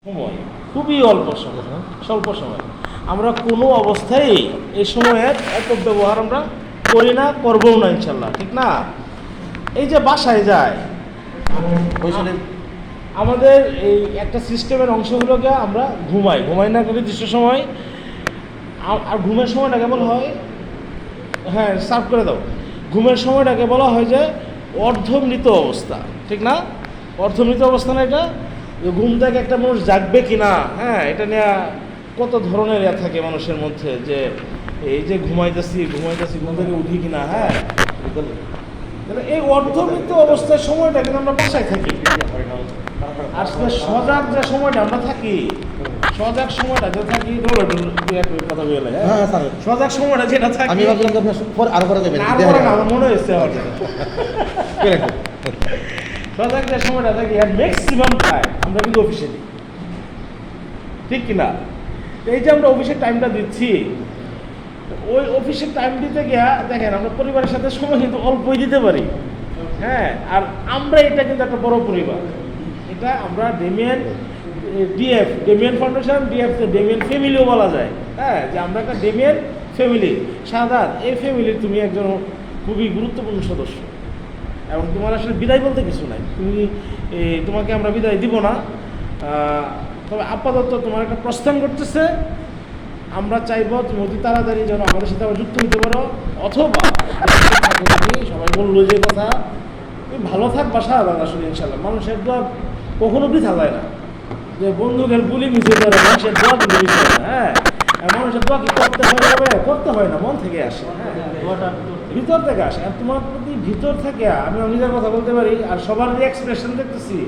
সময় খুবই অল্প সময়, স্বল্প সময়। আমরা কোনো অবস্থায় এই সময়ের অপব্যবহার আমরা করি না, করবও না ইনশাল্লাহ, ঠিক না? এই যে বাসায় যায়, আমাদের এই একটা সিস্টেমের অংশ হলো গিয়ে আমরা ঘুমাই না নির্দিষ্ট সময়। আর ঘুমের সময়টাকে বলা হয়, হ্যাঁ সার্ভ করে দাও, ঘুমের সময়টাকে বলা হয় যে অর্ধমৃত অবস্থা, ঠিক না? অর্ধমৃত অবস্থা না এটা? ঘুম থেকে একটা মানুষ জাগবে কি না, হ্যাঁ, এটা নিয়ে কত ধরনের থাকে মানুষের মধ্যে, যে এই যে ঘুমাইতেছি ঘুম থেকে উঠি কিনা, হ্যাঁ। তাহলে এই অর্ধমৃত অবস্থার সময়টা কিন্তু আমরা বাসায় থাকি। আসলে সজাগ যে সময়টা আমরা থাকি, সজাগ সময়টা যে থাকি, কথা বলে, হ্যাঁ সজাগ সময়টা যেটা থাকি, আমি আমার মনে হয়েছে সজাগ যে সময়টা থাকি আর ম্যাক্সিমাম টাইম আমরা কিন্তু অফিসে দিই, ঠিক কিনা? এই যে আমরা অফিসের টাইমটা দিচ্ছি, ওই অফিসের টাইম দিতে গিয়া দেখেন আমরা পরিবারের সাথে সময় কিন্তু অল্পই দিতে পারি, হ্যাঁ। আর আমরা এটা কিন্তু একটা বড় পরিবার, এটা আমরা ডেমিয়ান ফাউন্ডেশন, ডেমিয়ান ফ্যামিলিও বলা যায়, হ্যাঁ, যে আমরা একটা ডেমিয়ান ফ্যামিলি। সাধারণ এই ফ্যামিলির তুমি একজন খুবই গুরুত্বপূর্ণ সদস্য, এবং তোমার আসলে বিদায় বলতে কিছু নাই। তোমাকে আমরা বিদায় দিব না, তবে আপাতত তোমার একটা প্রস্থান করতেছে। আমরা চাইব তুমি অতি তাড়াতাড়ি যেন আমাদের সাথে আবার যুক্ত হতে পারো, অথবা সবাই বললো যে কথা, তুমি ভালো থাকবা সারাদিন। আসলে ইনশাল্লাহ মানুষের দোয়া কখনো বৃথা যায় না, যে বন্দুকের গুলি মিশে করে মানুষের দোয়া কিন্তু মিশে না, হ্যাঁ। মানুষের দোয়া কি করতে হয় না, মন থেকে আসে, হ্যাঁ, দোয়াটা ভিতর থেকে আসে। আর তোমার প্রতি ভিতর থেকে আমি নিজের কথা বলতে পারি, আর সবার যে এক্সপ্রেশন দেখতেছি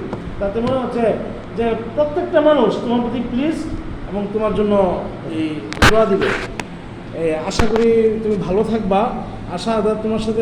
তাতে মনে হচ্ছে যে প্রত্যেকটা মানুষ তোমার প্রতি প্লিজ এবং তোমার জন্য এই দোয়া দিবে। আশা করি তুমি ভালো থাকবা। আশা তোমার সাথে